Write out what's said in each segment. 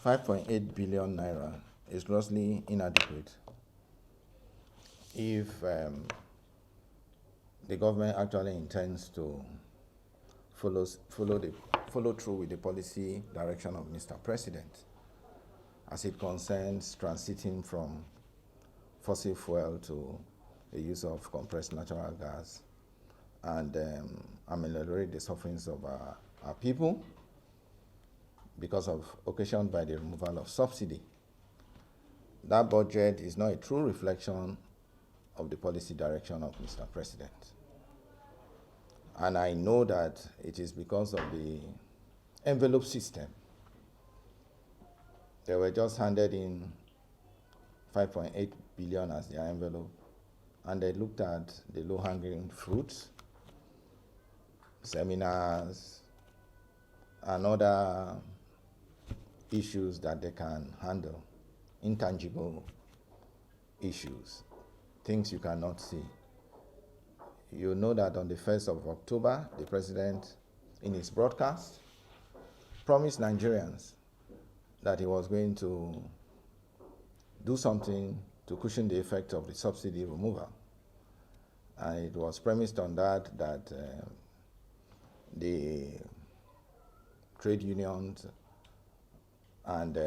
5.8 billion naira is grossly inadequate if the government actually intends to follow through with the policy direction of Mr. President as it concerns transiting from fossil fuel to the use of compressed natural gas and ameliorate the sufferings of our people because of occasioned by the removal of subsidy. That budget is not a true reflection of the policy direction of Mr. President. And I know that it is because of the envelope system. They were just handed in 5.8 billion as their envelope, and they looked at the low-hanging fruits, seminars, and other issues that they can handle, intangible issues, things you cannot see. You know that on the 1st of October, the president, in his broadcast, promised Nigerians that he was going to do something to cushion the effect of the subsidy removal. And it was premised on that the trade unions and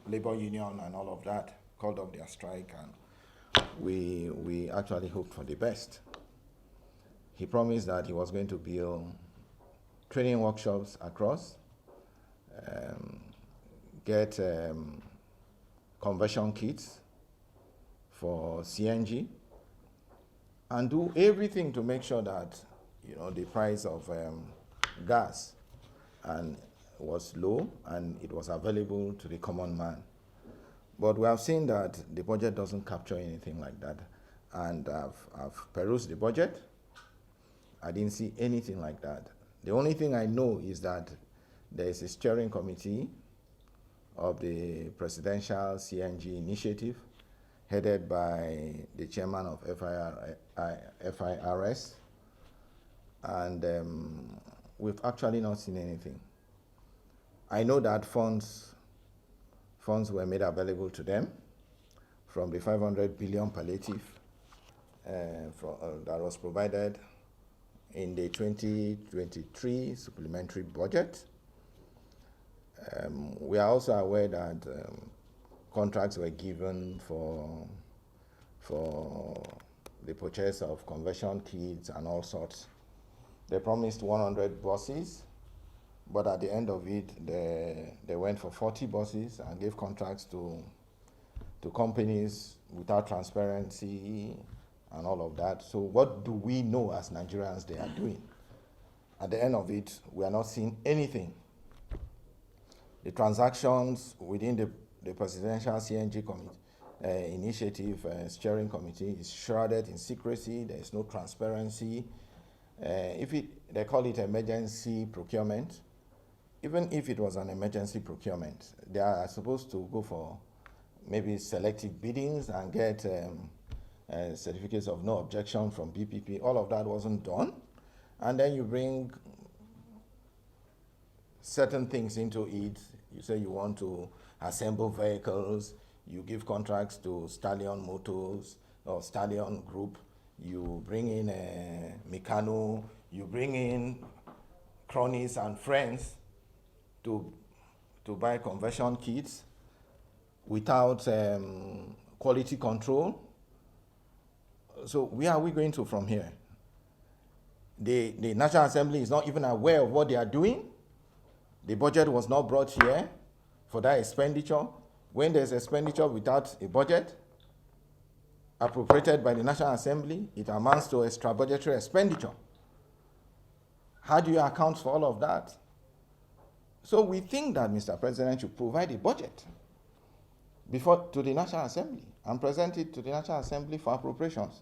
labor union and all of that called off their strike, and we actually hoped for the best. He promised that he was going to build training workshops across, get conversion kits for CNG, and do everything to make sure that the price of gas was low and it was available to the common man. But we have seen that the budget doesn't capture anything like that. And I've perused the budget. I didn't see anything like that. The only thing I know is that there is a steering committee of the presidential CNG initiative headed by the chairman of FIRS. And we've actually not seen anything. I know that funds were made available to them from the 500 billion palliative that was provided in the 2023 supplementary budget. We are also aware that contracts were given for the purchase of conversion kits and all sorts. They promised 100 buses, but at the end of it, they went for 40 buses and gave contracts to companies without transparency and all of that. So what do we know as Nigerians they are doing? At the end of it, we are not seeing anything. The transactions within the presidential CNG initiative steering committee is shrouded in secrecy. There is no transparency. They call it emergency procurement. Even if it was an emergency procurement, they are supposed to go for maybe selective biddings and get certificates of no objection from BPP. All of that wasn't done. And then you bring certain things into it. You say you want to assemble vehicles. You give contracts to Stallion Motors or Stallion Group. You bring in Mikano. You bring in cronies and friends to buy conversion kits without quality control. So where are we going to from here? The National Assembly is not even aware of what they are doing. The budget was not brought here for that expenditure. When there's expenditure without a budget appropriated by the National Assembly, it amounts to extra budgetary expenditure. How do you account for all of that? So we think that Mr. President should provide a budget to the National Assembly and present it to the National Assembly for appropriations,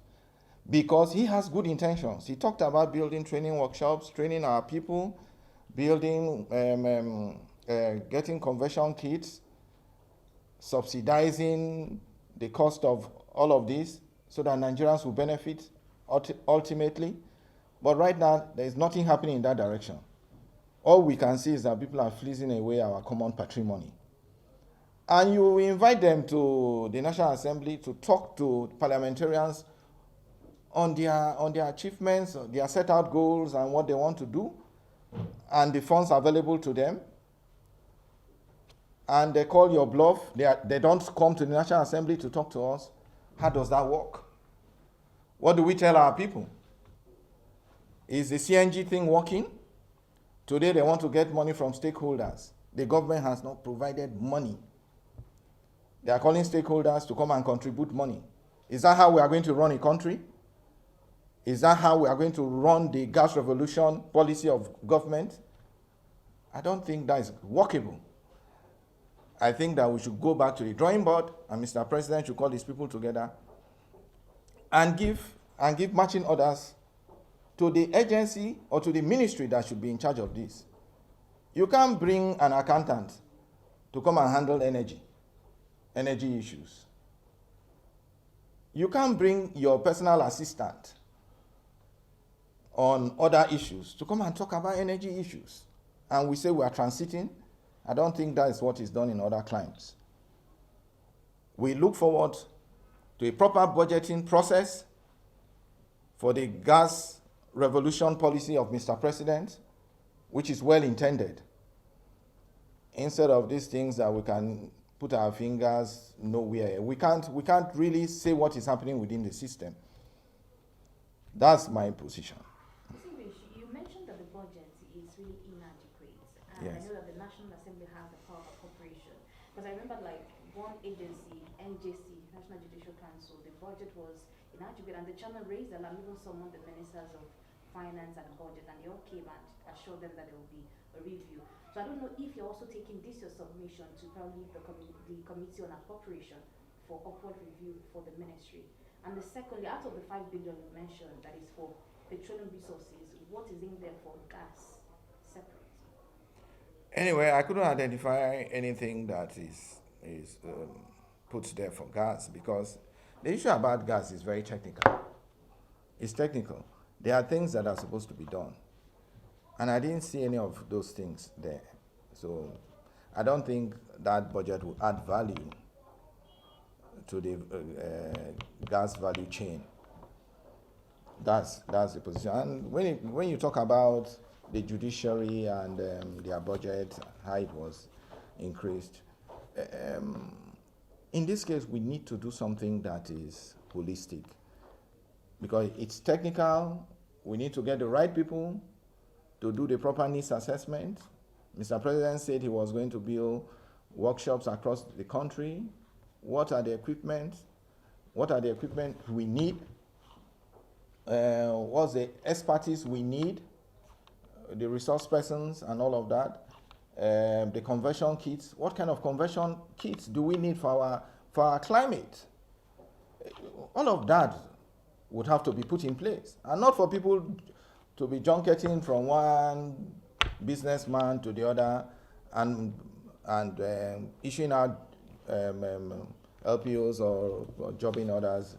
because he has good intentions. He talked about building training workshops, training our people, building, getting conversion kits, subsidizing the cost of all of this so that Nigerians will benefit ultimately. But right now, there is nothing happening in that direction. all we can see is that people are fleecing away our common patrimony. And you invite them to the National Assembly to talk to parliamentarians on their achievements, their set out goals and what they want to do, and the funds available to them. And they call your bluff. They don't come to the National Assembly to talk to us. How does that work? What do we tell our people? Is the CNG thing working? Today they want to get money from stakeholders. The government has not provided money. They are calling stakeholders to come and contribute money. Is that how we are going to run a country? Is that how we are going to run the gas revolution policy of government? I don't think that is workable. I think that we should go back to the drawing board, and Mr. President should call his people together and give marching orders to the agency or to the ministry that should be in charge of this. You can't bring an accountant to come and handle energy issues. You can't bring your personal assistant on other issues to come and talk about energy issues. And we say we are transiting. I don't think that is what is done in other climes. We look forward to a proper budgeting process for the gas revolution policy of Mr. President, which is well intended. Instead of these things that we can put our fingers nowhere, we can't really say what is happening within the system. That's my position. You mentioned that the budget is really inadequate, and yes. I know that the National Assembly has the power of appropriation. Because I remember, like, one agency, NJC, National Judicial Council, the budget was inadequate, and the chairman raised the alarm, even summoned the ministers of finance and budget, and they all came and assured them that there will be a review. So I don't know if you're also taking this your submission to probably the Committee on Appropriation for upward review for the ministry. And the secondly, out of the 5 billion you mentioned that is for petroleum resources, what is in there for gas separate? Anyway, I couldn't identify anything that is put there for gas, because the issue about gas is very technical. It's technical. There are things that are supposed to be done, and I didn't see any of those things there. So I don't think that budget will add value to the gas value chain. That's the position. And when you talk about the judiciary and their budget, how it was increased, in this case, we need to do something that is holistic, because it's technical. We need to get the right people to do the proper needs assessment. Mr. President said he was going to build workshops across the country. What are the equipment? What are the equipment we need? What's the expertise we need? The resource persons and all of that. The conversion kits. What kind of conversion kits do we need for our climate? All of that would have to be put in place, and not for people to be junketing from one businessman to the other and issuing out LPOs or jobbing orders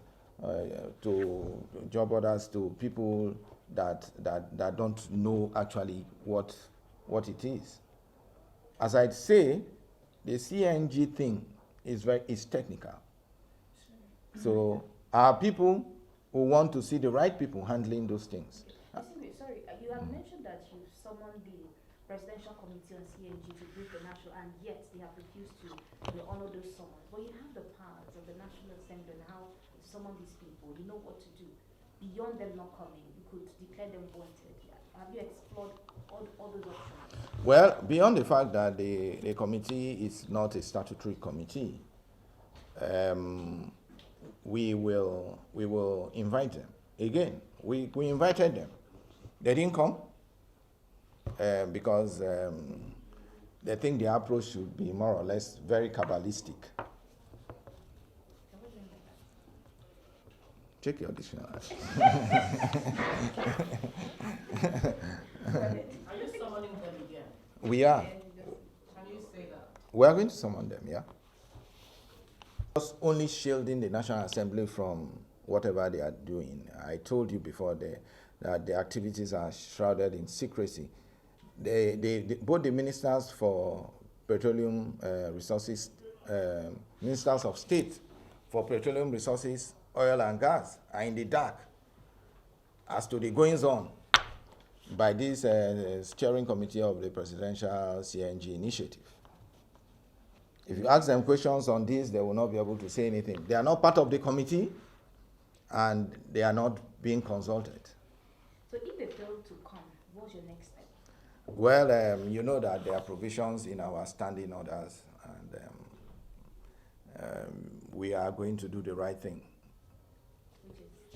to job orders to people that don't know actually what it is. As I'd say, the CNG thing is technical. So our people who want to see the right people handling those things. Sorry, you have mentioned that you summoned the Presidential Committee on CNG to brief the national, and yet they have refused to honor those summons. But you have the powers of the National Assembly and how to summon these people. You know what to do. Beyond them not coming, you could declare them wanted. Have you explored all those options? Well, beyond the fact that the committee is not a statutory committee, we will invite them. Again, we invited them. They didn't come because they think the approach should be more or less very Kabbalistic. Check your dictionary. Are you summoning them again? We are. Can you say that? We are going to summon them, yeah. Just only shielding the National Assembly from whatever they are doing. I told you before that the activities are shrouded in secrecy. both the ministers for petroleum resources, ministers of state for petroleum resources, oil and gas are in the dark as to the goings on by this steering committee of the presidential CNG initiative. If you ask them questions on this, they will not be able to say anything. They are not part of the committee, and they are not being consulted. So if they fail to come, what's your next step? Well, you know that there are provisions in our standing orders, and we are going to do the right thing.